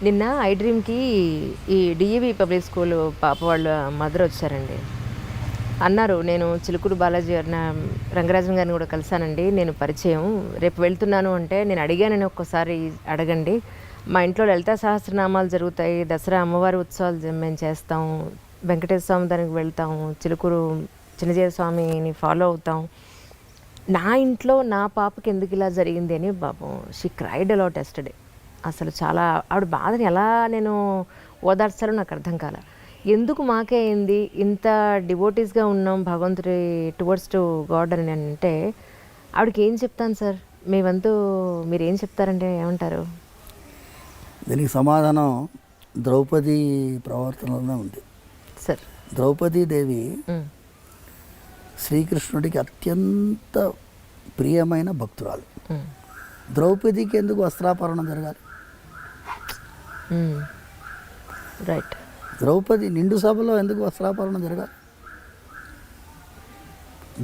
నిన్న ఐ డ్రీమ్కి ఈ DAV public school పాప వాళ్ళ మదర్ వచ్చారండి. అన్నారు, నేను చిలుకూరు బాలాజీ గారిన రంగరాజన్ గారిని కూడా కలిశానండి, నేను పరిచయం, రేపు వెళ్తున్నాను అంటే నేను అడిగానని ఒక్కసారి అడగండి. మా ఇంట్లో లలితా సహస్రనామాలు జరుగుతాయి, దసరా అమ్మవారి ఉత్సవాలు మేము చేస్తాం, వెంకటేశ్వర స్వామి దానికి వెళ్తాము, చిలుకూరు చిన్నజీవ స్వామిని ఫాలో అవుతాం. నా ఇంట్లో నా పాపకి ఎందుకు ఇలా జరిగింది అని పాపం షీ క్రైడ్ అలాట్ ఎస్టర్డే. అసలు చాలా ఆవిడ బాధని ఎలా నేను ఓదార్చాలో నాకు అర్థం కాల. ఎందుకు మాకే అయింది, ఇంత డివోటీస్గా ఉన్నాం భగవంతుడి టువర్డ్స్ టు గాడ్ అని అంటే ఆవిడకి ఏం చెప్తాను సార్? మీ వంతు మీరు ఏం చెప్తారంటే ఏమంటారు? దీనికి సమాధానం ద్రౌపది ప్రవర్తనలోనే ఉంది సార్. ద్రౌపదీదేవి శ్రీకృష్ణుడికి అత్యంత ప్రియమైన భక్తురాలు. ద్రౌపదికి ఎందుకు వస్త్రాపహరణం జరగాలి? రైట్. ద్రౌపది నిండు సభలో ఎందుకు వస్త్రాపహరణం జరగాలి?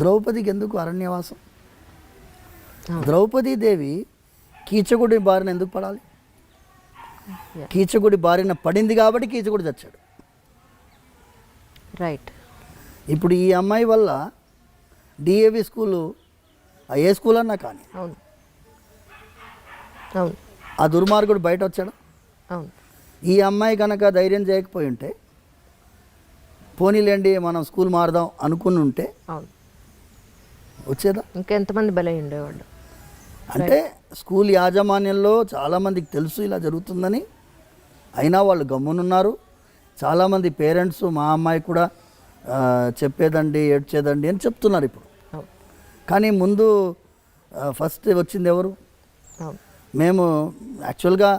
ద్రౌపదికి ఎందుకు అరణ్యవాసం? ద్రౌపదీదేవి కీచకుడి బారిన ఎందుకు పడాలి? కీచకుడి బారిన పడింది కాబట్టి కీచకుడు చచ్చాడు. రైట్. ఇప్పుడు ఈ అమ్మాయి వల్ల డిఏవి స్కూలు ఏ స్కూల్ అన్నా కానీ అవును అవును ఆ దుర్మార్గుడు బయట వచ్చాడు. అవును. ఈ అమ్మాయి కనుక ధైర్యం చేయకపోయి ఉంటే, పోనీలేండి మనం స్కూల్ మారదాం అనుకుని ఉంటే అవును వచ్చేదా? ఇంకెంతమంది బలై ఉండేవాళ్ళు. అంటే స్కూల్ యాజమాన్యంలో చాలామందికి తెలుసు ఇలా జరుగుతుందని, అయినా వాళ్ళు గమ్మునున్నారు. చాలామంది పేరెంట్స్ మా అమ్మాయి కూడా చెప్పేదండి ఏడ్చేదండి అని చెప్తున్నారు ఇప్పుడు. కానీ ముందు ఫస్ట్ వచ్చింది ఎవరు? మేము యాక్చువల్గా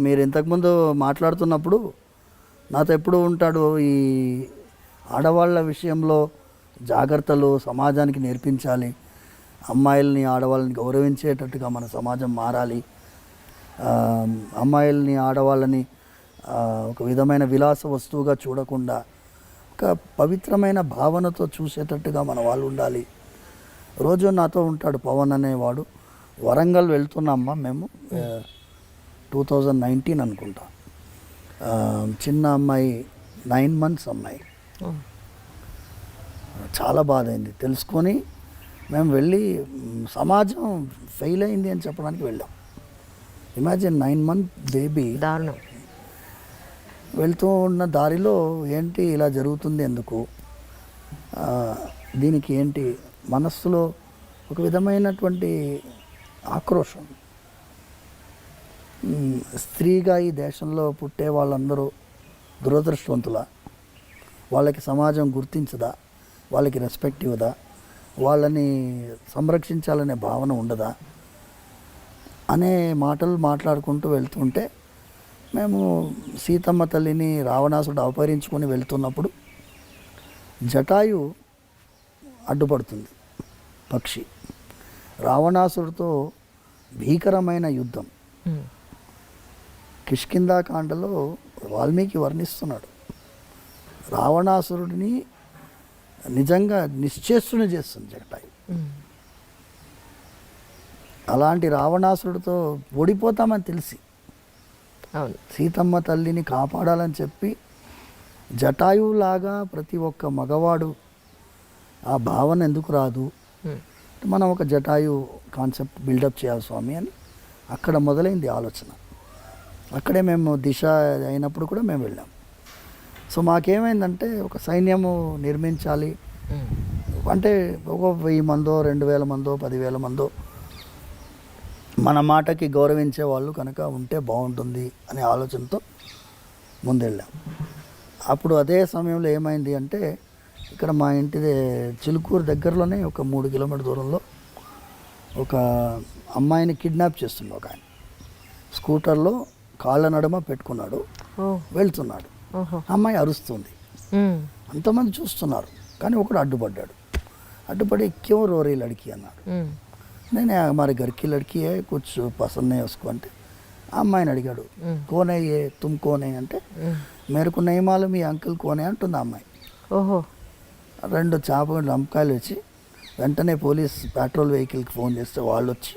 మీరు ఇంతకుముందు మాట్లాడుతున్నప్పుడు నాతో ఎప్పుడు ఉంటాడు, ఈ ఆడవాళ్ళ విషయంలో జాగ్రత్తలు సమాజానికి నేర్పించాలి, అమ్మాయిల్ని ఆడవాళ్ళని గౌరవించేటట్టుగా మన సమాజం మారాలి, అమ్మాయిల్ని ఆడవాళ్ళని ఒక విధమైన విలాస వస్తువుగా చూడకుండా ఒక పవిత్రమైన భావనతో చూసేటట్టుగా మన వాళ్ళు ఉండాలి. రోజు నాతో ఉంటాడు పవన్ అనేవాడు. వరంగల్ వెళ్తున్నామ్మా మేము 2019 అనుకుంటా. చిన్న అమ్మాయి 9 months అమ్మాయి. చాలా బాధ అయింది తెలుసుకొని మేము వెళ్ళి సమాజం ఫెయిల్ అయింది అని చెప్పడానికి వెళ్ళాం. Imagine 9 month baby. దారుణం. వెళ్తూ ఉన్న దారిలో ఏంటి ఇలా జరుగుతుంది ఎందుకు, దీనికి ఏంటి మనస్సులో ఒక విధమైనటువంటి ఆక్రోషం. స్త్రీగా ఈ దేశంలో పుట్టే వాళ్ళందరూ దురదృష్టవంతుల, వాళ్ళకి సమాజం గుర్తించదా, వాళ్ళకి రెస్పెక్ట్ ఇవ్వదా, వాళ్ళని సంరక్షించాలనే భావన ఉండదా అనే మాటలు మాట్లాడుకుంటూ వెళ్తుంటే, మేము సీతమ్మ తల్లిని రావణాసుడు అపహరించుకొని వెళ్తున్నప్పుడు జటాయు అడ్డుపడుతుంది, పక్షి. రావణాసుడితో భీకరమైన యుద్ధం కిష్కింధాకాండలో వాల్మీకి వర్ణిస్తున్నాడు. రావణాసురుడిని నిజంగా నిశ్చేష్టుని చేస్తుంది జటాయు. అలాంటి రావణాసురుడితో ఓడిపోతామని తెలిసి సీతమ్మ తల్లిని కాపాడాలని చెప్పి జటాయువులాగా ప్రతి ఒక్క మగవాడు ఆ భావన ఎందుకు రాదు, మనం ఒక జటాయు కాన్సెప్ట్ బిల్డప్ చేయాలి స్వామి అని అక్కడ మొదలైంది ఆలోచన. అక్కడే మేము దిశ అయినప్పుడు కూడా మేము వెళ్ళాం. సో మాకేమైందంటే ఒక సైన్యము నిర్మించాలి అంటే ఒక 1000 మందో 2000 మందో 10,000 మందో మన మాటకి గౌరవించే వాళ్ళు కనుక ఉంటే బాగుంటుంది అనే ఆలోచనతో ముందెళ్ళాం. అప్పుడు అదే సమయంలో ఏమైంది అంటే, ఇక్కడ మా ఇంటి చిలుకూరు దగ్గరలోనే ఒక 3 కిలోమీటర్ దూరంలో ఒక అమ్మాయిని కిడ్నాప్ చేస్తున్నాడు ఒక ఆయన. స్కూటర్లో కాళ్ళ నడుమ పెట్టుకున్నాడు, వెళ్తున్నాడు. అమ్మాయి అరుస్తుంది, అంతమంది చూస్తున్నారు. కానీ ఒకడు అడ్డుపడ్డాడు. అడ్డుపడి క్యూ రోరీ లడికి అన్నాడు. నేను మరి గరికి లడికి కుछ పసంద్ नहीं उसको అంటే ఆ అమ్మాయిని అడిగాడు, కోనే ఏ తుమ్ కోనే అంటే మేరకు नहीं मालूम ఈ అంకుల్ కోనే అంటుంది ఆ అమ్మాయి. ఓహో. 2 లంకాయలు వచ్చి వెంటనే పోలీస్ పెట్రోల్ వెహికల్కి ఫోన్ చేస్తే వాళ్ళు వచ్చి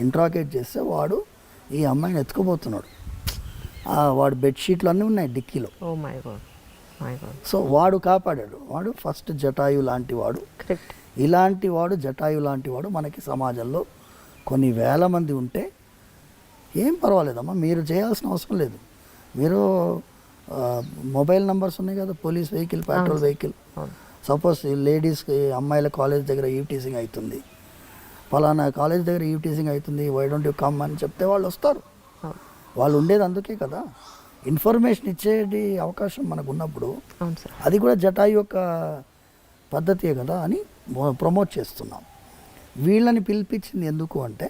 ఇంట్రాగేట్ చేస్తే వాడు ఈ అమ్మాయిని ఎత్తుకుపోతున్నాడు. వాడు బెడ్షీట్లు అన్నీ ఉన్నాయి డిక్కీలో. Oh my God, my God. So వాడు కాపాడాడు. వాడు ఫస్ట్ జటాయు లాంటి వాడు. కరెక్ట్. ఇలాంటి వాడు జటాయు లాంటి వాడు మనకి సమాజంలో కొన్ని వేల మంది ఉంటే ఏం పర్వాలేదమ్మా, మీరు చేయాల్సిన అవసరం లేదు. మీరు మొబైల్ నెంబర్స్ ఉన్నాయి కదా, police vehicle, petrol vehicle. Suppose లేడీస్కి, అమ్మాయిల కాలేజ్ దగ్గర ఈవ్టీజింగ్ అవుతుంది, ఫలానా కాలేజ్ దగ్గర ఈవ్టీజింగ్ అవుతుంది, వై డోంట్ యూ కమ్ అని చెప్తే వాళ్ళు వస్తారు. వాళ్ళు ఉండేది అందుకే కదా, ఇన్ఫర్మేషన్ ఇచ్చేది అవకాశం మనకు ఉన్నప్పుడు అది కూడా జటాయు యొక్క పద్ధతియే కదా అని ప్రమోట్ చేస్తున్నాం. వీళ్ళని పిలిపించింది ఎందుకు అంటే,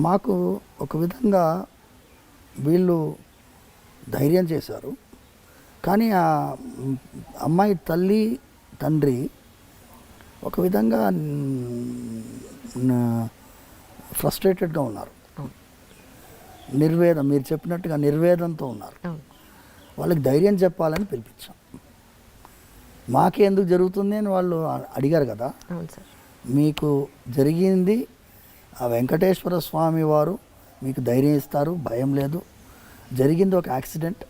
మాకు ఒక విధంగా వీళ్ళు ధైర్యం చేశారు. కానీ ఆ అమ్మాయి తల్లి తండ్రి ఒక విధంగా ఫ్రస్ట్రేటెడ్గా ఉన్నారు, నిర్వేదం, మీరు చెప్పినట్టుగా నిర్వేదంతో ఉన్నారు. వాళ్ళకి ధైర్యం చెప్పాలని పిలిపించాం. మాకే ఎందుకు జరుగుతుంది అని వాళ్ళు అడిగారు కదా. మీకు జరిగింది ఆ వెంకటేశ్వర స్వామి వారు మీకు ధైర్యం ఇస్తారు, భయం లేదు. జరిగింది ఒక యాక్సిడెంట్,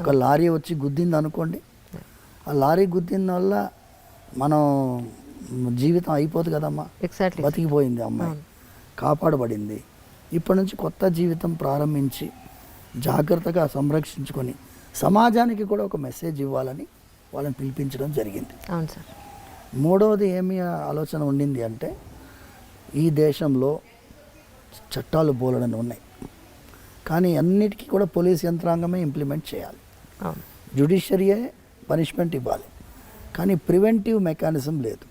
ఒక లారీ వచ్చి గుద్దింది అనుకోండి, ఆ లారీ గుద్దిన వల్ల మనం జీవితం అయిపోతుంది కదమ్మా. బతికిపోయింది అమ్మాయి, కాపాడబడింది. ఇప్పటి నుంచి కొత్త జీవితం ప్రారంభించి జాగ్రత్తగా సంరక్షించుకొని సమాజానికి కూడా ఒక మెసేజ్ ఇవ్వాలని వాళ్ళని పిలిపించడం జరిగింది. అవును సార్. మూడవది ఏమి ఆలోచన ఉండింది అంటే, ఈ దేశంలో చట్టాలు బోలెడన్ని ఉన్నాయి, కానీ అన్నిటికీ కూడా పోలీస్ యంత్రాంగమే ఇంప్లిమెంట్ చేయాలి, జ్యుడిషియరీయే పనిష్మెంట్ ఇవ్వాలి. కానీ ప్రివెంటివ్ మెకానిజం లేదు.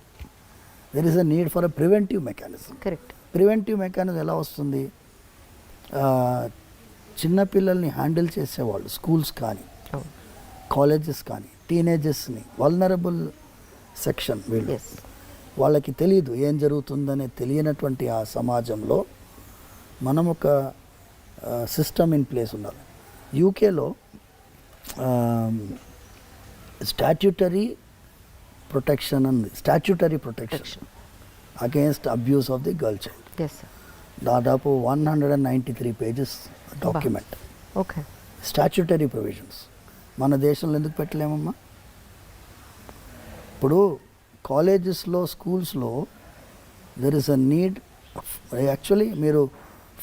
There is a need for a preventive mechanism. Correct. Preventive mechanism ఎలా వస్తుంది? చిన్నపిల్లల్ని హ్యాండిల్ చేసేవాళ్ళు, స్కూల్స్ కానీ కాలేజెస్ కానీ, టీనేజర్స్ని, వల్నరబుల్ సెక్షన్ వీళ్ళు, వాళ్ళకి తెలియదు ఏం జరుగుతుందనే తెలియనటువంటి ఆ సమాజంలో మనం ఒక సిస్టమ్ ఇన్ ప్లేస్ ఉండాలి. యూకేలో స్టాట్యూటరీ ప్రొటెక్షన్ అంది, statutory protection against abuse of the girl child. దాదాపు 193 pages document. Okay. Statutory provisions మన దేశంలో ఎందుకు పెట్టలేమమ్మా? ఇప్పుడు కాలేజెస్లో, స్కూల్స్లో there is a need. Actually మీరు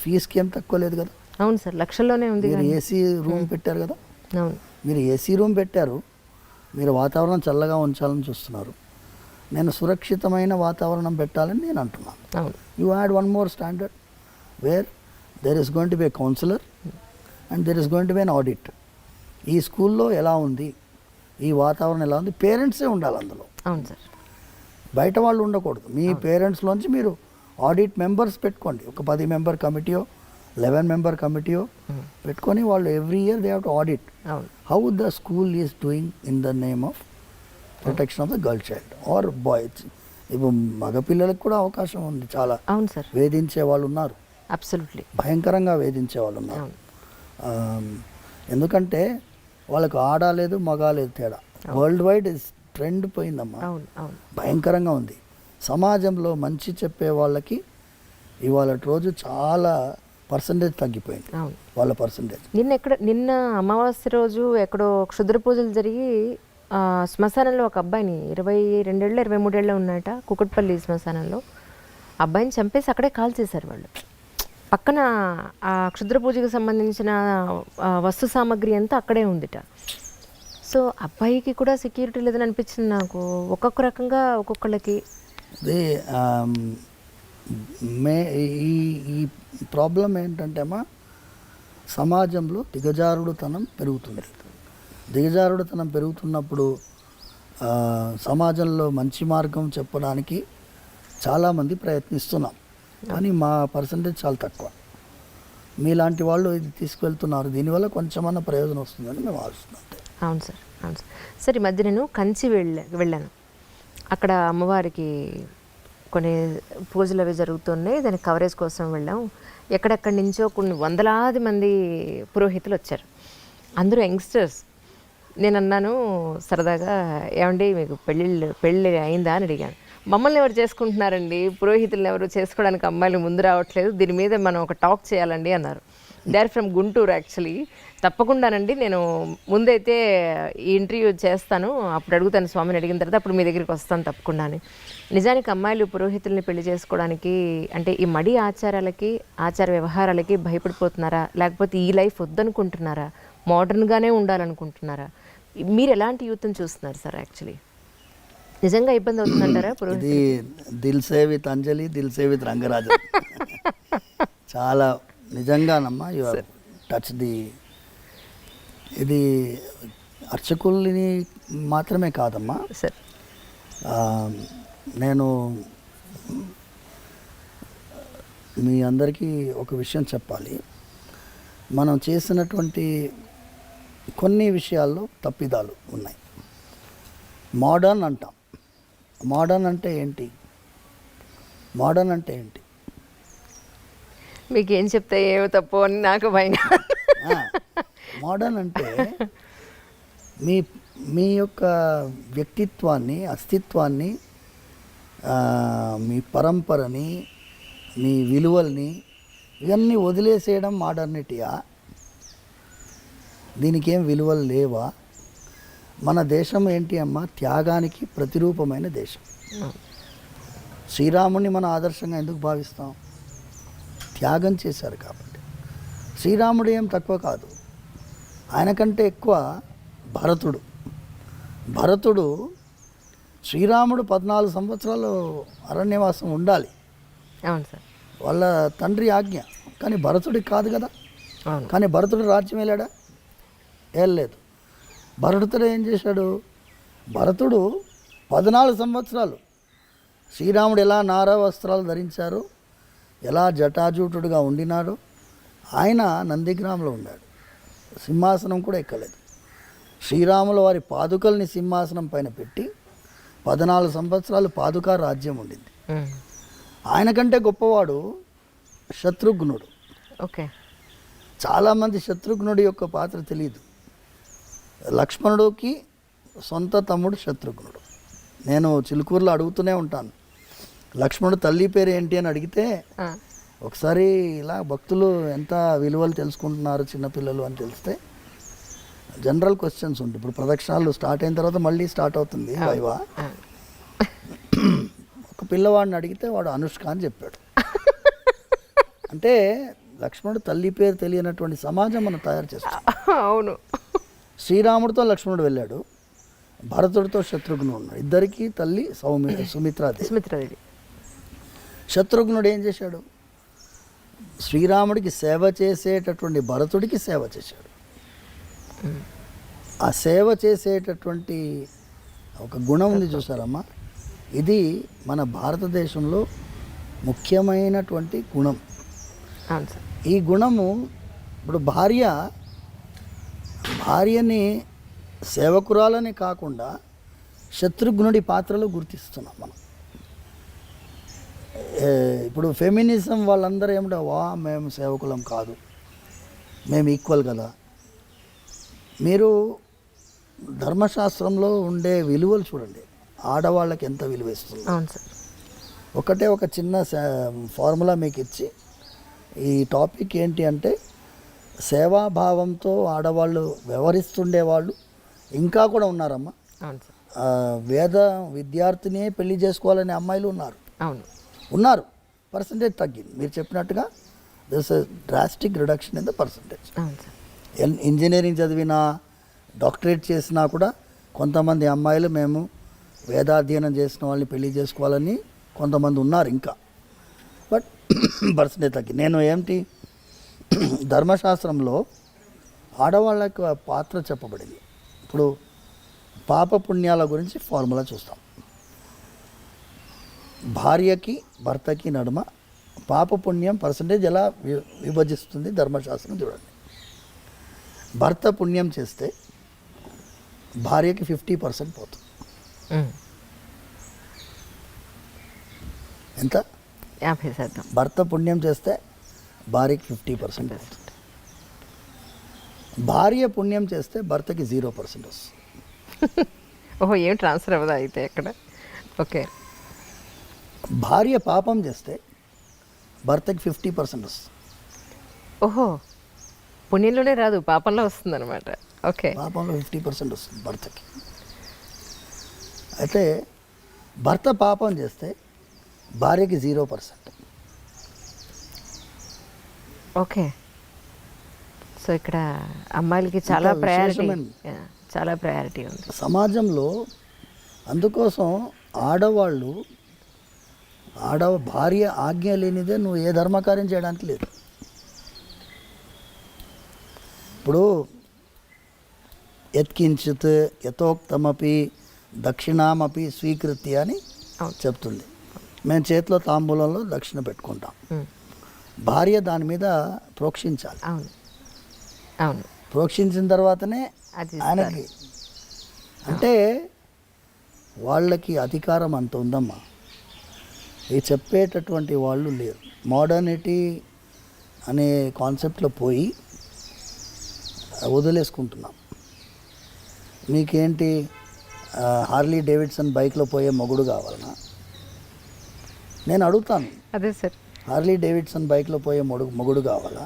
ఫీజుకి ఏం తక్కువ లేదు కదా. అవును సార్, లక్షల్లోనే ఉంది. మీరు ఏసీ రూమ్ పెట్టారు కదా. అవును, మీరు ఏసీ రూమ్ పెట్టారు, మీరు వాతావరణం చల్లగా ఉంచాలని చూస్తున్నారు. నేను సురక్షితమైన వాతావరణం పెట్టాలని నేను అంటున్నాను. అవును. You add one more standard where there is going to be a counsellor and there is going to be an audit. ఈ స్కూల్లో ఎలా ఉంది, ఈ వాతావరణం ఎలా ఉంది, పేరెంట్సే ఉండాలి అందులో. అవును సార్. బయట వాళ్ళు ఉండకూడదు. మీ పేరెంట్స్లోంచి మీరు ఆడిట్ మెంబర్స్ పెట్టుకోండి, ఒక 10 మెంబర్ కమిటీయో 11 మెంబర్ కమిటీయో పెట్టుకొని వాళ్ళు every year they have to audit how the school is doing in the name of protection of the girl child or boys. ఇప్పుడు మగపిల్లలకు కూడా అవకాశం ఉంది చాలా. అవును సార్. వేధించే వాళ్ళు ఉన్నారు, అబ్సల్యూట్లీ భయంకరంగా వేధించే వాళ్ళు ఉన్నారు. ఎందుకంటే వాళ్ళకు ఆడలేదు మగాలేదు తేడా. వరల్డ్ వైడ్ ట్రెండ్ పోయిందమ్మా, భయంకరంగా ఉంది. సమాజంలో మంచి చెప్పే వాళ్ళకి ఇవాళ రోజు చాలా పర్సంటేజ్ తగ్గిపోయింది, వాళ్ళ పర్సంటేజ్. నిన్న అమావాస్య రోజు ఎక్కడో క్షుద్ర పూజలు జరిగి శ్మశానంలో ఒక అబ్బాయిని 22 ఏళ్ళు 23 ఏళ్ళు ఉన్నట, కుకట్పల్లి శ్మశానంలో అబ్బాయిని చంపేసి అక్కడే కాల్ చేశారు వాళ్ళు. పక్కన ఆ క్షుద్ర పూజకు సంబంధించిన వస్తు సామాగ్రి అంతా అక్కడే ఉందిట. సో అబ్బాయికి కూడా సెక్యూరిటీ లేదని అనిపించింది నాకు. ఒక్కొక్క రకంగా ఒక్కొక్కళ్ళకి అదే ఈ ప్రాబ్లం ఏంటంటే అమ్మా, సమాజంలో దిగజారుడుతనం పెరుగుతుంది. దిగజారుడుతనం పెరుగుతున్నప్పుడు సమాజంలో మంచి మార్గం చెప్పడానికి చాలామంది ప్రయత్నిస్తున్నాం, కానీ మా పర్సంటేజ్ చాలా తక్కువ. మీలాంటి వాళ్ళు ఇది తీసుకువెళ్తున్నారు, దీనివల్ల కొంచెమన్నా ప్రయోజనం వస్తుందని మేము ఆలోచిస్తున్నాం. అవును సార్, అవును సార్. సార్ ఈ మధ్య నేను కంచి వెళ్ళాను. అక్కడ అమ్మవారికి కొన్ని పూజలు అవి జరుగుతున్నాయి, దాని కవరేజ్ కోసం వెళ్ళాం. ఎక్కడెక్కడి నుంచో కొన్ని వందలాది మంది పురోహితులు వచ్చారు, అందరూ యంగ్స్టర్స్. నేను అన్నాను సరదాగా, ఏమండి మీకు పెళ్ళి అయిందా అని అడిగాను. మమ్మల్ని ఎవరు చేసుకుంటున్నారండి, పురోహితులను ఎవరు చేసుకోవడానికి అమ్మాయిలు ముందు రావట్లేదు, దీని మీద మనం ఒక టాక్ చేయాలండి అన్నారు. They are from Guntur actually. తప్పకుండానండి, నేను ముందైతే ఈ ఇంటర్వ్యూ చేస్తాను, అప్పుడు అడుగుతాను స్వామిని, అడిగిన తర్వాత అప్పుడు మీ దగ్గరికి వస్తాను తప్పకుండానే. నిజానికి అమ్మాయిలు పురోహితుల్ని పెళ్లి చేసుకోవడానికి అంటే ఈ మడి ఆచారాలకి, ఆచార వ్యవహారాలకి భయపడిపోతున్నారా, లేకపోతే ఈ లైఫ్ వద్దనుకుంటున్నారా, మోడర్న్గానే ఉండాలనుకుంటున్నారా? మీరు ఎలాంటి యూత్ని చూస్తున్నారు సార్? యాక్చువల్లీ నిజంగా ఇబ్బంది అవుతుందంటారా ఇది దిల్ సే విత్ అంజలి, దిల్ సే విత్ రంగరాజన్. చాలా నిజంగానమ్మా, యు ఆర్ టచ్ ది. ఇది అర్చకుల్ని మాత్రమే కాదమ్మా సార్. నేను మీ అందరికీ ఒక విషయం చెప్పాలి. మనం చేసినటువంటి కొన్ని విషయాల్లో తప్పిదాలు ఉన్నాయి. మోడర్న్ అంటాం. మోడర్న్ అంటే ఏంటి? మోడర్న్ అంటే ఏంటి? మీకు ఏం చెప్తే ఏమో తప్పు అని నాకు భయం. మోడర్న్ అంటే మీ యొక్క వ్యక్తిత్వాన్ని, అస్తిత్వాన్ని, మీ పరంపరని, మీ విలువల్ని ఇవన్నీ వదిలేసేయడం మోడర్నిటీయా? దీనికి ఏం విలువలు లేవా? మన దేశం ఏంటి అమ్మా? త్యాగానికి ప్రతిరూపమైన దేశం. శ్రీరాముని మన ఆదర్శంగా ఎందుకు భావిస్తాం? త్యాగం చేశారు కాబట్టి. శ్రీరాముడు ఏం తక్కువ కాదు, ఆయన కంటే ఎక్కువ భరతుడు శ్రీరాముడు 14 సంవత్సరాలు అరణ్యవాసం ఉండాలి. అవును సార్. వాళ్ళ తండ్రి ఆజ్ఞ. కానీ భరతుడికి కాదు కదా. అవును. కానీ భరతుడు రాజ్యం వెళ్ళాడా? వెళ్ళలేదు. భరతుడు ఏం చేశాడు? భరతుడు 14 సంవత్సరాలు శ్రీరాముడు ఎలా నార వస్త్రాలు ధరించారు, ఎలా జటాజూటుడుగా ఉండినాడు, ఆయన నందిగ్రామంలో ఉన్నాడు. సింహాసనం కూడా ఎక్కలేదు. శ్రీరాముల వారి పాదుకల్ని సింహాసనం పైన పెట్టి 14 సంవత్సరాలు పాదుకా రాజ్యం ఉండింది. ఆయన కంటే గొప్పవాడు శత్రుఘ్నుడు. ఓకే. చాలామంది శత్రుఘ్నుడి యొక్క పాత్ర తెలియదు. లక్ష్మణుడికి సొంత తమ్ముడు శత్రుఘ్నుడు. నేను చిలుకూరులో అడుగుతూనే ఉంటాను, లక్ష్మణుడు తల్లి పేరు ఏంటి అని అడిగితే, ఒకసారి ఇలా భక్తులు ఎంత విలువలు తెలుసుకుంటున్నారు చిన్నపిల్లలు అని తెలిస్తే జనరల్ క్వశ్చన్స్ ఉంటాయి. ఇప్పుడు ప్రదక్షిణాలు స్టార్ట్ అయిన తర్వాత మళ్ళీ స్టార్ట్ అవుతుంది వైవా. ఒక పిల్లవాడిని అడిగితే వాడు అనుష్క అని చెప్పాడు. అంటే లక్ష్మణుడు తల్లి పేరు తెలియనటువంటి సమాజం మనం తయారు చేస్తాం. అవును. శ్రీరాముడితో లక్ష్మణుడు వెళ్ళాడు, భరతుడితో శత్రుఘ్నుడు ఉన్నాడు. ఇద్దరికి తల్లి సుమిత్రాదేవి. శత్రుఘ్నుడు ఏం చేశాడు? శ్రీరాముడికి సేవ చేసేటటువంటి భరతుడికి సేవ చేశాడు. ఆ సేవ చేసేటటువంటి ఒక గుణం ఉంది చూసారమ్మా, ఇది మన భారతదేశంలో ముఖ్యమైనటువంటి గుణం. ఈ గుణము ఇప్పుడు భార్యని సేవకురాలని కాకుండా శత్రుఘ్నుడి పాత్రలో గుర్తిస్తున్నాం మనం. ఇప్పుడు ఫెమినిజం వాళ్ళందరూ ఏమిటో, మేము సేవకులం కాదు, మేము ఈక్వల్ కదా. మీరు ధర్మశాస్త్రంలో ఉండే విలువలు చూడండి, ఆడవాళ్ళకి ఎంత విలువ ఇస్తుంది. ఒక చిన్న ఫార్ములా మీకు ఇచ్చి, ఈ టాపిక్ ఏంటి అంటే, సేవాభావంతో ఆడవాళ్ళు వ్యవహరిస్తుండేవాళ్ళు ఇంకా కూడా ఉన్నారమ్మా. వేద విద్యార్థిని పెళ్లి చేసుకోవాలనే అమ్మాయిలు ఉన్నారు. పర్సంటేజ్ తగ్గింది. మీరు చెప్పినట్టుగా this drastic reduction in the percentage. Engineering చదివినా, డాక్టరేట్ చేసినా కూడా కొంతమంది అమ్మాయిలు మేము వేదాధ్యయనం చేసిన వాళ్ళని పెళ్లి చేసుకోవాలని కొంతమంది ఉన్నారు ఇంకా. బట్ పర్సంటేజ్ తగ్గింది. నేను ఏంటి, ధర్మశాస్త్రంలో ఆడవాళ్ళకి పాత్ర చెప్పబడింది. ఇప్పుడు పాప పుణ్యాల గురించి ఫార్ములా చూస్తాం. భార్యకి భర్తకి నడుమ పాప పుణ్యం పర్సంటేజ్ ఎలా విభజిస్తుంది ధర్మశాస్త్రం చూడండి. భర్త పుణ్యం చేస్తే భార్యకి 50% పోతుంది. ఎంత? 50%. భర్త పుణ్యం చేస్తే భార్యకి 50% వస్తుంది. భార్య పుణ్యం చేస్తే భర్తకి 0% వస్తుంది. ఓహో, ఏం ట్రాన్స్ఫర్ అవ్వదా అయితే ఎక్కడ? ఓకే. భార్య పాపం చేస్తే భర్తకి 50% వస్తుంది. ఓహో, పుణ్యంలోనే రాదు, పాపంలో వస్తుంది అనమాట. ఓకే. పాపంలో 50% వస్తుంది భర్తకి. అయితే భర్త పాపం చేస్తే భార్యకి 0%. ఓకే. సో ఇక్కడ అమ్మాయిలకి చాలా ఇంకా ప్రయారిటీ, విశేషమైన- చాలా ప్రయారిటీ ఉంది. సమాజంలో అందుకోసం ఆడవాళ్ళు భార్య ఆజ్ఞ లేనిదే నువ్వు ఏ ధర్మకార్యం చేయడానికి లేదు. ఇప్పుడు యత్కించిత్ యథోక్తమపి దక్షిణామపి స్వీకృతి అని అవును. చెప్తుంది. మేము చేతిలో తాంబూలంలో దక్షిణ పెట్టుకుంటాం. ఉమ్. భార్య దాని మీద ప్రోక్షించాలి. అవును, అవును. ప్రోక్షించిన తర్వాతనే అది ఆయనకి, అంటే వాళ్ళకి అధికారం అంత ఉందమ్మా. ఇది చెప్పేటటువంటి వాళ్ళు లేరు. మోడర్నిటీ అనే కాన్సెప్ట్లో పోయి వదిలేసుకుంటున్నాం. మీకేంటి హార్లీ డేవిడ్సన్ బైక్లో పోయే మొగుడు కావాలన్నా? నేను అడుగుతాను, అదే సార్. హార్లీ డేవిడ్సన్ బైక్లో పోయే మొగుడు కావాలా?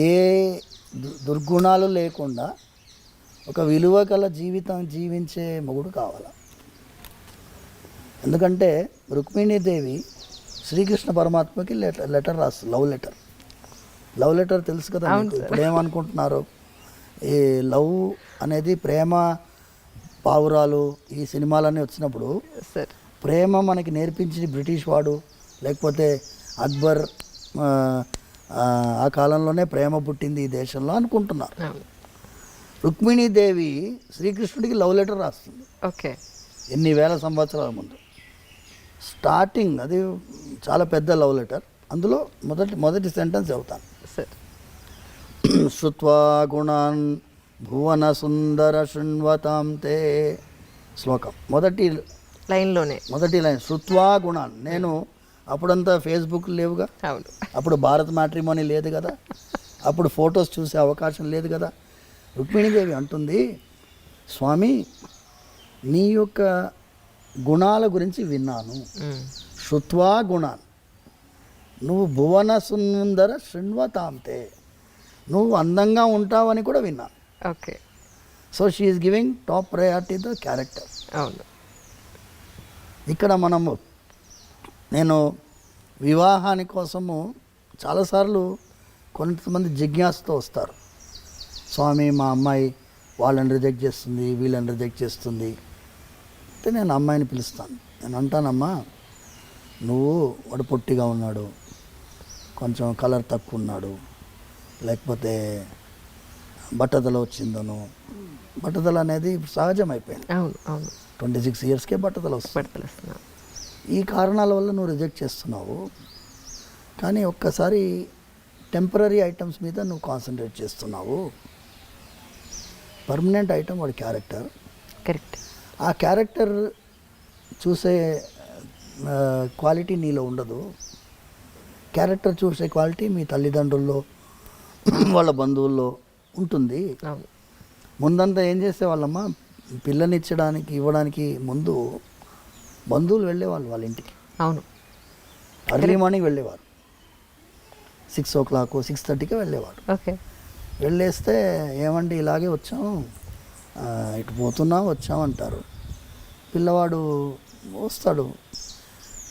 ఏ దుర్గుణాలు లేకుండా ఒక విలువ గల జీవితం జీవించే మొగుడు కావాలా? ఎందుకంటే రుక్మిణీదేవి శ్రీకృష్ణ పరమాత్మకి లెటర్ రాస్తుంది, లవ్ లెటర్ తెలుసు కదా మీకు. ఇప్పుడు ఏమనుకుంటున్నారు, ఈ లవ్ అనేది ప్రేమ పావురాలు ఈ సినిమాలన్నీ వచ్చినప్పుడు సార్ ప్రేమ మనకి నేర్పించి బ్రిటిష్ వాడు, లేకపోతే అక్బర్, ఆ కాలంలోనే ప్రేమ పుట్టింది ఈ దేశంలో అనుకుంటున్నారు. అవును. రుక్మిణీదేవి శ్రీకృష్ణుడికి లవ్ లెటర్ రాస్తుంది ఓకే. ఎన్ని వేల సంవత్సరాల ముందు. స్టార్టింగ్ అది చాలా పెద్ద లవ్ లెటర్. అందులో మొదటి సెంటెన్స్ చెబుతాను. సార్ శృత్వా గుణాన్ భువన సుందర శృణ్వతాం తే. శ్లోకం మొదటి లైన్ శృత్వా గుణాన్. నేను అప్పుడంతా ఫేస్బుక్ లేవుగా, అవును. అప్పుడు భారత్ మ్యాట్రిమోనీ లేదు కదా, అప్పుడు ఫొటోస్ చూసే అవకాశం లేదు కదా. రుక్మిణీదేవి అంటుంది, స్వామి నీ యొక్క గుణాల గురించి విన్నాను. శృత్వా గుణాన్, నువ్వు భువన సుందర శృణ్వతాంతే, నువ్వు అందంగా ఉంటావని కూడా విన్నాను. Okay. So she is giving top priority the character. అవును. ఇక్కడ నేను వివాహాని కోసము చాలాసార్లు కొంతమంది జిజ్ఞాసతో వస్తారు. స్వామి మా అమ్మాయి వాళ్ళని రిజెక్ట్ చేస్తుంది, వీళ్ళని రిజెక్ట్ చేస్తుంది అంటే నేను అమ్మాయిని పిలుస్తాను. నేను అంటానమ్మా, వాడు పొట్టిగా ఉన్నాడు, కొంచెం కలర్ తక్కువ ఉన్నాడు, లేకపోతే బట్టతల వచ్చిందను. బట్టతల అనేది సహజం అయిపోయింది. అవును, అవును. 26 ఇయర్స్కే బట్టతల వస్తుంది. వస్తున్నా. ఈ కారణాల వల్ల నువ్వు రిజెక్ట్ చేస్తున్నావు. కానీ ఒక్కసారి టెంపరీ ఐటమ్స్ మీద నువ్వు కాన్సన్ట్రేట్ చేస్తున్నావు. పర్మనెంట్ ఐటమ్ వాడి క్యారెక్టర్. కరెక్ట్. ఆ క్యారెక్టర్ చూసే క్వాలిటీ నీలో ఉండదు. క్యారెక్టర్ చూసే క్వాలిటీ మీ తల్లిదండ్రుల్లో, వాళ్ళ బంధువుల్లో ఉంటుంది. అవును. ముందంతా ఏం చేసేవాళ్ళమ్మా, ఇవ్వడానికి ముందు బంధువులు వెళ్ళేవాళ్ళు వాళ్ళ ఇంటికి. అవును. ఎర్లీ మార్నింగ్ వెళ్ళేవారు, 6 o'clock 6:30కి వెళ్ళేవాడు. ఓకే. వెళ్ళేస్తే ఏమండి ఇలాగే వచ్చాం, ఇటు వచ్చామంటారు. పిల్లవాడు వస్తాడు,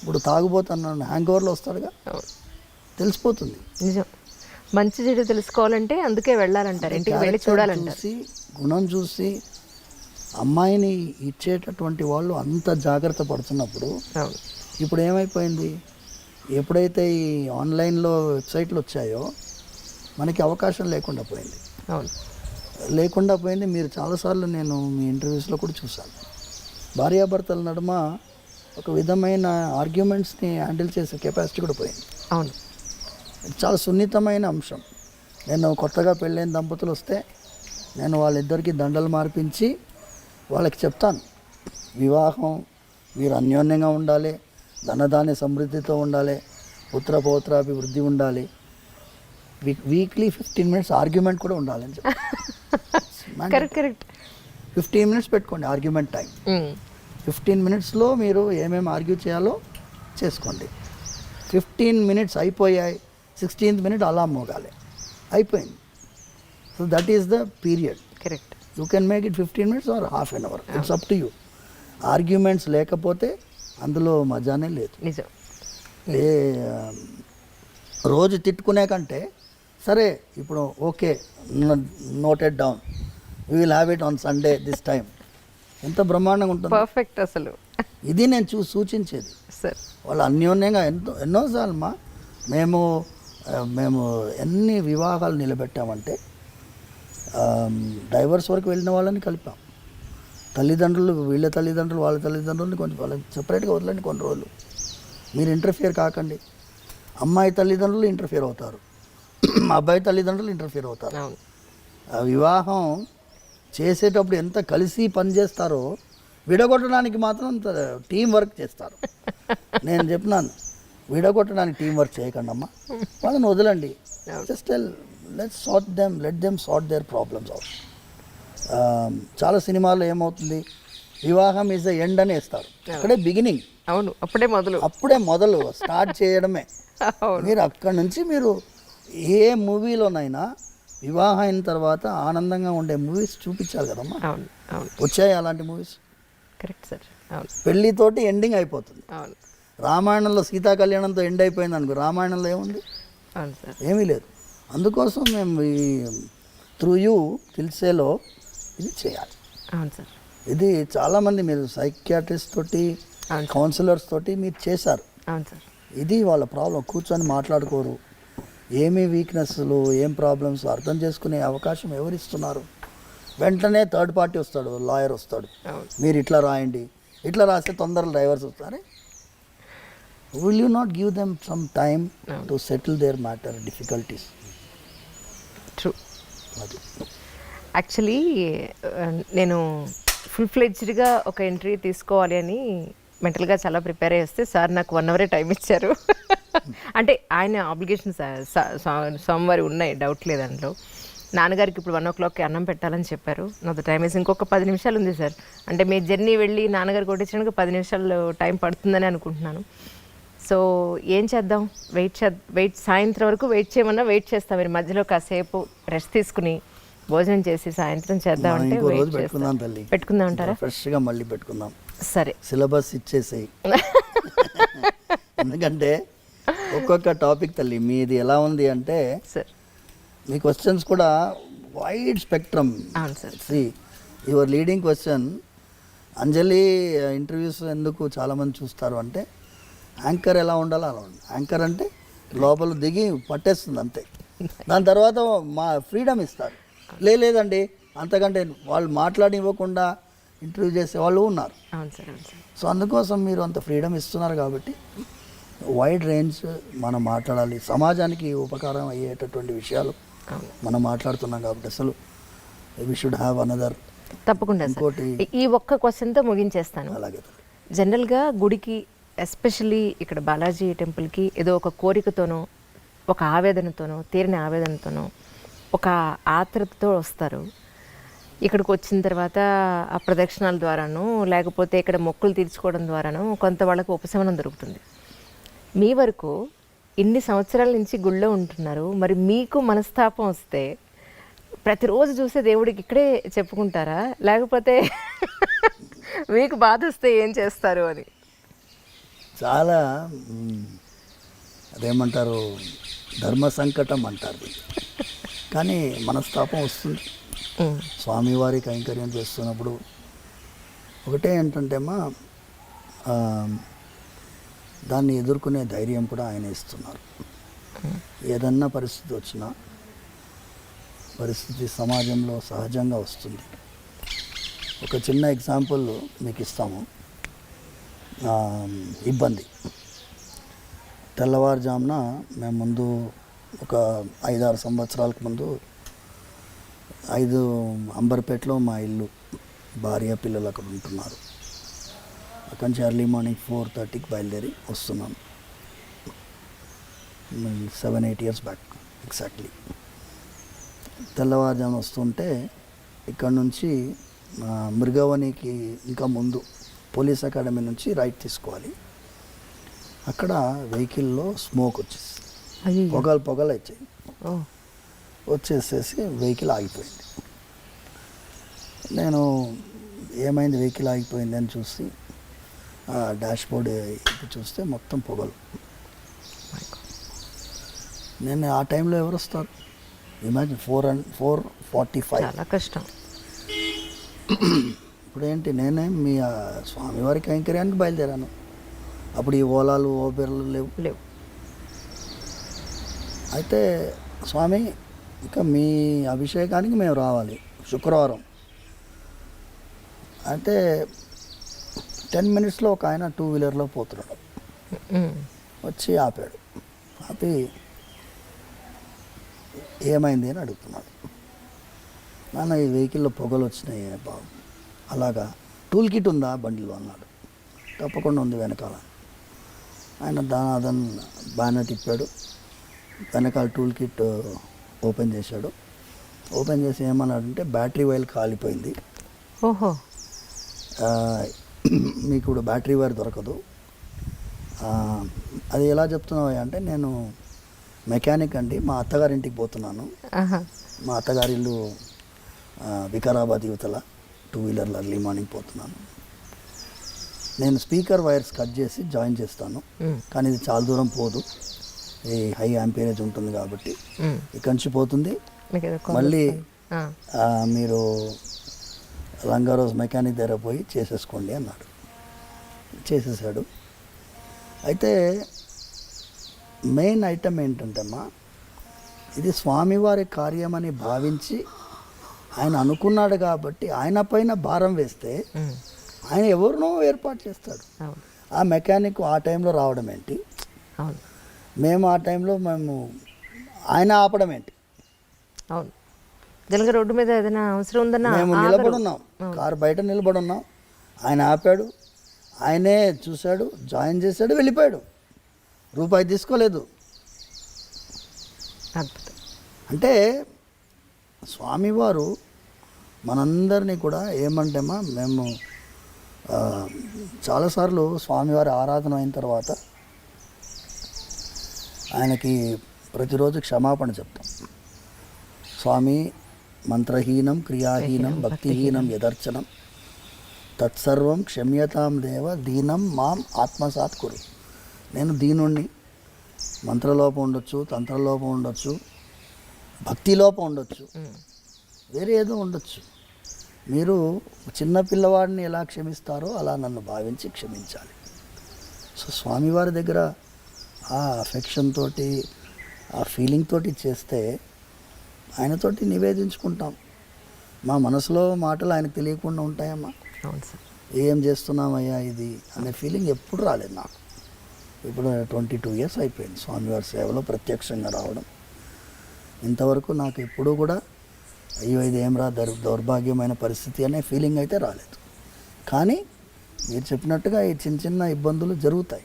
ఇప్పుడు తాగుబోతున్నాను హ్యాంగ్ ఓవర్లో వస్తాడుగా, తెలిసిపోతుంది. నిజం. మంచి చెడు తెలుసుకోవాలంటే అందుకే వెళ్ళాలంటారు, ఇంటికి వెళ్ళి చూడాలంటారు. చూసి గుణం చూసి అమ్మాయిని ఇచ్చేటటువంటి వాళ్ళు అంత జాగ్రత్త పడుతున్నప్పుడు ఇప్పుడు ఏమైపోయింది, ఎప్పుడైతే ఈ ఆన్లైన్లో వెబ్సైట్లు వచ్చాయో మనకి అవకాశం లేకుండా పోయింది. మీరు చాలాసార్లు నేను మీ ఇంటర్వ్యూస్లో కూడా చూశాను, భార్యాభర్తల నడుమ ఒక విధమైన ఆర్గ్యుమెంట్స్ని హ్యాండిల్ చేసే కెపాసిటీ కూడా పోయింది. అవును. చాలా సున్నితమైన అంశం. నేను కొత్తగా పెళ్ళైన దంపతులు వస్తే నేను వాళ్ళిద్దరికీ దండలు మార్పించి వాళ్ళకి చెప్తాను, వివాహం వీరు అన్యోన్యంగా ఉండాలి, ధనధాన్య సమృద్ధితో ఉండాలి, పుత్ర పౌత్రాభివృద్ధి ఉండాలి, వీక్లీ 15 minutes ఆర్గ్యుమెంట్ కూడా ఉండాలని చెప్పి. కరెక్ట్. 15 minutes పెట్టుకోండి ఆర్గ్యుమెంట్ టైం. 15 minutesలో మీరు ఏమేమి ఆర్గ్యూ చేయాలో చేసుకోండి. 15 minutes అయిపోయాయి, 16th minute అలా మోగాలి, అయిపోయింది. So that is the period. Correct. You can make it 15 minutes or half an hour, it's up to you. Arguments లేకపోతే అందులో మజానే లేదు. నిజం. ఏ రోజు తిట్టుకునే కంటే సరే ఇప్పుడు okay noted down, we will have it on Sunday this time, ఎంత బ్రహ్మాండంగా ఉంటుంది. పర్ఫెక్ట్ అసలు. ఇది నేను సూచించేది. సార్ వాళ్ళు అన్యోన్యంగా ఎన్నోసార్లు మేము ఎన్ని వివాహాలు నిలబెట్టామంటే డైవర్స్ వరకు వెళ్ళిన వాళ్ళని కలిపాం. తల్లిదండ్రులు, వీళ్ళ తల్లిదండ్రులు వాళ్ళ తల్లిదండ్రులని కొంచెం వాళ్ళని సపరేట్గా వదలండి కొన్ని రోజులు, మీరు ఇంటర్ఫియర్ కాకండి. అమ్మాయి తల్లిదండ్రులు ఇంటర్ఫియర్ అవుతారు, అబ్బాయి తల్లిదండ్రులు ఇంటర్ఫియర్ అవుతారు. ఆ వివాహం చేసేటప్పుడు ఎంత కలిసి పనిచేస్తారో విడగొట్టడానికి మాత్రం అంత టీం వర్క్ చేస్తారు. నేను చెప్పినాను, విడగొట్టడానికి టీం వర్క్ చేయకండి అమ్మా, వాళ్ళని వదలండి. Just let them sort their problems out. చాలా సినిమాల్లో ఏమవుతుంది, వివాహం ఈజ్ ద ఎండ్ అని వేస్తారు, అక్కడే బిగినింగ్. అవును, అప్పుడే మొదలు స్టార్ట్ చేయడమే. మీరు అక్కడి నుంచి మీరు ఏ మూవీలోనైనా వివాహం అయిన తర్వాత ఆనందంగా ఉండే మూవీస్ చూపించాలి కదమ్మా. వచ్చాయి అలాంటి మూవీస్? Correct sir. పెళ్ళితోటి ఎండింగ్ అయిపోతుంది. రామాయణంలో సీతా కళ్యాణంతో ఎండ్ అయిపోయింది అనుకో, రామాయణంలో ఏముంది? ఏమీ లేదు. అందుకోసం మేము ఈ త్రూ యూ దిల్సేలో ఇది చేయాలి. అవును సార్. ఇది చాలామంది మీరు సైకియాట్రిస్ట్ తోటి, కౌన్సిలర్స్ తోటి మీరు చేశారు. అవును సార్. ఇది వాళ్ళ ప్రాబ్లం, కూర్చొని మాట్లాడుకోరు. ఏమి వీక్నెస్లు, ఏం ప్రాబ్లమ్స్ అర్థం చేసుకునే అవకాశం ఎవరిస్తున్నారు? వెంటనే థర్డ్ పార్టీ వస్తాడు, లాయర్ వస్తాడు, మీరు ఇట్లా రాయండి, ఇట్లా రాస్తే తొందరగా డైవర్స్ వస్తారు. Will you not give them some time to settle their matter difficulties? True. Actually నేను ఫుల్ ఫ్లెడ్జ్డ్గా ఒక ఎంట్రీ తీసుకోవాలి అని మెంటల్గా చాలా ప్రిపేర్ అయ్యి వస్తే సార్ నాకు 1 hour టైం ఇచ్చారు. అంటే ఆయన ఆబ్లిగేషన్స్ సోమవారం ఉన్నాయి, డౌట్ లేదు అందులో. నాన్నగారికి ఇప్పుడు 1 o'clockకి అన్నం పెట్టాలని చెప్పారు. నాకు టైం వేసి ఇంకొక 10 నిమిషాలు ఉంది సార్. అంటే మీ జర్నీ వెళ్ళి నాన్నగారు కొట్టించడానికి 10 నిమిషాలు టైం పడుతుందని అనుకుంటున్నాను. సో ఏం చేద్దాం, వెయిట్ సాయంత్రం వరకు వెయిట్ చేయమన్నా వెయిట్ చేస్తాం. మీరు మధ్యలో కాసేపు రెస్ట్ తీసుకుని భోజనం చేసి సాయంత్రం చేద్దామంటే పెట్టుకుందాం అంటారా? ఫ్రెష్గా మళ్ళీ పెట్టుకుందాం. సరే, సిలబస్ ఇచ్చేసేయి. ఎందుకంటే ఒక్కొక్క టాపిక్ తల్లి మీది ఎలా ఉంది అంటే సార్, మీ క్వశ్చన్స్ కూడా వైడ్ స్పెక్ట్రమ్. అవును sir. See your leading question, Anjali interviews ఎందుకు చాలామంది చూస్తారు అంటే యాంకర్ ఎలా ఉండాలో అలా ఉంది. యాంకర్ అంటే లోపల దిగి పట్టేస్తుంది అంతే, దాని తర్వాత మా ఫ్రీడమ్ ఇస్తారు. లేదండి అంతకంటే వాళ్ళు మాట్లాడివ్వకుండా ఇంటర్వ్యూ చేసే వాళ్ళు ఉన్నారు. సో అందుకోసం మీరు అంత ఫ్రీడమ్ ఇస్తున్నారు కాబట్టి వైడ్ రేంజ్ మనం మాట్లాడాలి. సమాజానికి ఉపకారం అయ్యేటటువంటి విషయాలు మనం మాట్లాడుతున్నాం కాబట్టి అసలు వి షుడ్ హ్యావ్ అనదర్. తప్పకుండా ఇంకోటి ఈ ఒక్క క్వశ్చన్తో ముగించేస్తాను. అలాగే జనరల్గా గుడికి, ఎస్పెషల్లీ ఇక్కడ బాలాజీ టెంపుల్కి ఏదో ఒక కోరికతోనో, ఒక ఆవేదనతోనో, తీరిన ఆవేదనతోనో, ఒక ఆత్రతతో వస్తారు. ఇక్కడికి వచ్చిన తర్వాత ఆ ప్రదక్షిణాల ద్వారానో లేకపోతే ఇక్కడ మొక్కులు తీర్చుకోవడం ద్వారానో కొంత వాళ్ళకు ఉపశమనం దొరుకుతుంది. మీ వరకు ఇన్ని సంవత్సరాల నుంచి గుళ్ళో ఉంటున్నారు, మరి మీకు మనస్తాపం వస్తే ప్రతిరోజు చూసే దేవుడికి ఇక్కడే చెప్పుకుంటారా, లేకపోతే మీకు బాధ వస్తే ఏం చేస్తారు అని? చాలా అదేమంటారు, ధర్మ సంకటం అంటారు. కానీ మనస్తాపం వస్తుంది. స్వామివారి కైంకర్యం చేస్తున్నప్పుడు ఒకటే ఏంటంటేమా, దాన్ని ఎదుర్కొనే ధైర్యం కూడా ఆయన ఇస్తున్నారు. ఏదన్నా పరిస్థితి వచ్చినా, పరిస్థితి సమాజంలో సహజంగా వస్తుంది. ఒక చిన్న ఎగ్జాంపుల్ మీకు ఇస్తాము. ఇబ్బంది, తెల్లవారుజామున మేము ముందు ఒక 5-6 సంవత్సరాలకు ముందు 5 అంబర్పేటలో మా ఇల్లు, భార్య పిల్లలు అక్కడ ఉంటున్నారు. అక్కడి నుంచి ఎర్లీ మార్నింగ్ 4:30కి బయలుదేరి వస్తున్నాం. 7-8 years బ్యాక్ ఎగ్జాక్ట్లీ. తెల్లవారుజామున వస్తుంటే ఇక్కడ నుంచి మృగవనికి ఇంకా ముందు పోలీస్ అకాడమీ నుంచి రైట్ తీసుకోవాలి. అక్కడ వెహికల్లో స్మోక్ వచ్చేసి పొగలు వచ్చాయి. వచ్చేసేసి వెహికల్ ఆగిపోయింది. నేను ఏమైంది వెహికల్ ఆగిపోయింది అని చూసి డాష్ బోర్డ్ చూస్తే మొత్తం పొగలు. నేను ఆ టైంలో ఎవరు వస్తారు? ఇమాజిన్ 4:45. చాలా కష్టం. ఇప్పుడు ఏంటి, నేనే మీ స్వామివారి కైంకర్యానికి బయలుదేరాను. అప్పుడు ఈ ఓలాలు ఓబెర్లు లేవు. అయితే స్వామి ఇంకా మీ అభిషేకానికి మేము రావాలి శుక్రవారం. అయితే 10 minutesలో ఒక ఆయన 2-wheelerలో పోతున్నాడు. వచ్చి ఆపాడు. ఆపి ఏమైంది అని అడుగుతున్నాడు. నాన్న ఈ వెహికల్లో పొగలు వచ్చినాయి బాబు. అలాగా, టూల్ కిట్ ఉందా బండిలో అన్నాడు. తప్పకుండా ఉంది వెనకాల. ఆయన అదన్ బాగానే తిప్పాడు. వెనకాల టూల్ కిట్ ఓపెన్ చేశాడు. ఓపెన్ చేసి ఏమన్నాడంటే బ్యాటరీ వైర్ కాలిపోయింది. ఓహో. మీకు ఇప్పుడు బ్యాటరీ వైర్ దొరకదు. అది ఎలా చెప్తున్నావు అంటే, నేను మెకానిక్ అండి, మా అత్తగారింటికి పోతున్నాను. మా అత్తగారి ఇల్లు వికారాబాద్ యువతల, 2-wheelerలో ఎర్లీ మార్నింగ్ పోతున్నాను. నేను స్పీకర్ వైర్స్ కట్ చేసి జాయిన్ చేస్తాను, కానీ ఇది చాలా దూరం పోదు, ఈ హై యాంపీరేజ్ ఉంటుంది కాబట్టి ఇక్కడి నుంచి పోతుంది. మళ్ళీ మీరు రంగారోజ్ మెకానిక్ దగ్గర పోయి చేసేసుకోండి అన్నాడు. చేసేసాడు. అయితే మెయిన్ ఐటమ్ ఏంటంటమ్మా, ఇది స్వామివారి కార్యమని భావించి ఆయన అనుకున్నాడు కాబట్టి ఆయన పైన భారం వేస్తే ఆయన ఎవరినో ఏర్పాటు చేస్తాడు. ఆ మెకానిక్ ఆ టైంలో రావడం ఏంటి, మేము ఆ టైంలో ఆయన ఆపడం ఏంటి? అవును, జనగా రోడ్డు మీద ఏదైనా అవసరం ఉందన్నా మేము నిలబడున్నాం, కారు బయట నిలబడున్నాం, ఆయన ఆపాడు, ఆయనే చూశాడు, జాయిన్ చేశాడు, వెళ్ళిపోయాడు, రూపాయి తీసుకోలేదు. అంటే స్వామివారు మనందరినీ కూడా ఏమంటేమా, మేము చాలాసార్లు స్వామివారి ఆరాధన అయిన తర్వాత ఆయనకి ప్రతిరోజు క్షమాపణ చెప్తాం. స్వామి, మంత్రహీనం క్రియాహీనం భక్తిహీనం యదర్చనం తత్సర్వం క్షమ్యతాం దేవ దీనం మాం ఆత్మసాత్ కురు. నేను దీనుణ్ణి, మంత్రలోపం ఉండొచ్చు, తంత్రలోపం ఉండొచ్చు, భక్తిలోపం ఉండొచ్చు, వేరే ఏదో ఉండొచ్చు. మీరు చిన్న పిల్లవాడిని ఎలా క్షమిస్తారో అలా నన్ను భావించి క్షమించాలి. సో స్వామివారి దగ్గర ఆ అఫెక్షన్ తోటి, ఆ ఫీలింగ్ తోటి చేస్తే ఆయనతోటి నివేదించుకుంటాం. మా మనసులో మాటలు ఆయనకు తెలియకుండా ఉంటాయమ్మా. ఏం చేస్తున్నామయ్యా ఇది అనే ఫీలింగ్ ఎప్పుడు రాలేదు నాకు. ఇప్పుడు 22 years అయిపోయింది స్వామివారి సేవలో ప్రత్యక్షంగా రావడం. ఇంతవరకు నాకు ఎప్పుడూ కూడా అయ్యో ఇది ఏం రా దౌర్భాగ్యమైన పరిస్థితి అనే ఫీలింగ్ అయితే రాలేదు. కానీ మీరు చెప్పినట్టుగా ఈ చిన్న చిన్న ఇబ్బందులు జరుగుతాయి,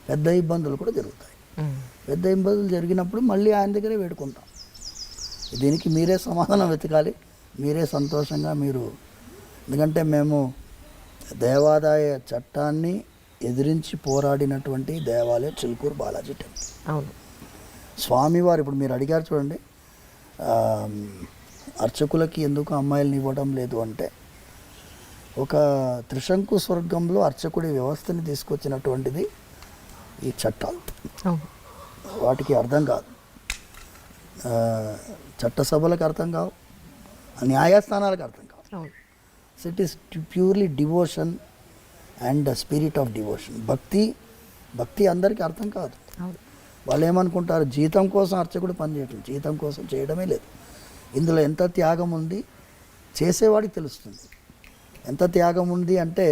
పెద్ద ఇబ్బందులు కూడా జరుగుతాయి. పెద్ద ఇబ్బందులు జరిగినప్పుడు మళ్ళీ ఆయన దగ్గరే వేడుకుంటాం. దీనికి మీరే సమాధానం వెతకాలి, మీరే సంతోషంగా మీరు. ఎందుకంటే మేము దేవాదాయ చట్టాన్ని ఎదిరించి పోరాడినటువంటి దేవాలయం చిలుకూరు బాలాజీ టెంపుల్. అవును, స్వామివారు ఇప్పుడు మీరు అడిగారు చూడండి, అర్చకులకి ఎందుకు అమ్మాయిలను ఇవ్వడం లేదు అంటే, ఒక త్రిశంకు స్వర్గంలో అర్చకుడి వ్యవస్థని తీసుకొచ్చినటువంటిది ఈ చట్టాలు. వాటికి అర్థం కాదు, చట్టసభలకు అర్థం కావు, న్యాయస్థానాలకు అర్థం కావు. So it is purely devotion and spirit of devotion. భక్తి అందరికీ అర్థం కాదు. వాళ్ళు ఏమనుకుంటారు, జీతం కోసం అర్చకుడు పనిచేయటం, జీతం కోసం చేయడమే లేదు. ఇందులో ఎంత త్యాగం ఉంది చేసేవాడికి తెలుస్తుంది. ఎంత త్యాగం ఉంది అంటే,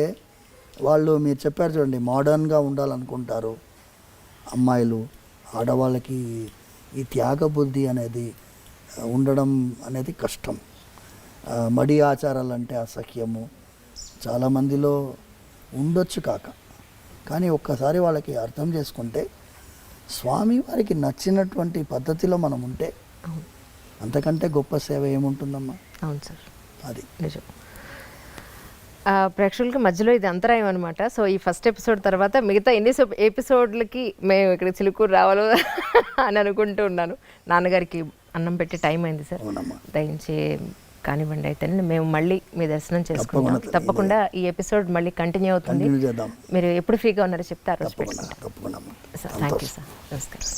వాళ్ళు మీరు చెప్పారు చూడండి, మోడర్న్గా ఉండాలనుకుంటారు అమ్మాయిలు, ఆడవాళ్ళకి ఈ త్యాగ బుద్ధి అనేది ఉండడం అనేది కష్టం. మడి ఆచారాలు అంటే అసహ్యము చాలామందిలో ఉండొచ్చు కాక, కానీ ఒక్కసారి వాళ్ళకి అర్థం చేసుకుంటే స్వామి వారికి నచ్చినటువంటి పద్ధతిలో మనం ఉంటే అంతకంటే గొప్ప సేవ ఏముంటుందమ్మా. అవును సార్, అది నిజం. ప్రేక్షకులకి మధ్యలో ఇది అంతరాయం అనమాట. సో ఈ ఫస్ట్ ఎపిసోడ్ తర్వాత మిగతా ఎన్ని ఎపిసోడ్లకి మేము ఇక్కడ చిలుకూరు రావాలో అని అనుకుంటూ ఉన్నాను. నాన్నగారికి అన్నం పెట్టే టైం అయింది సార్. అవునమ్మా. దయించి కానివ్వండి. అయితే మేము మళ్ళీ మీ దర్శనం చేసుకుంటాం. తప్పకుండా. తప్పకుండా ఈ ఎపిసోడ్ మళ్ళీ కంటిన్యూ అవుతుంది. కంటిన్యూ చేద్దాం. మీరు ఎప్పుడు ఫ్రీగా ఉన్నారో చెప్తే ఆ రోజు తప్పకుండా పెట్టుకుంటాం తప్పకుండా అమ్మా. సార్. Thank you sir. నమస్కారం.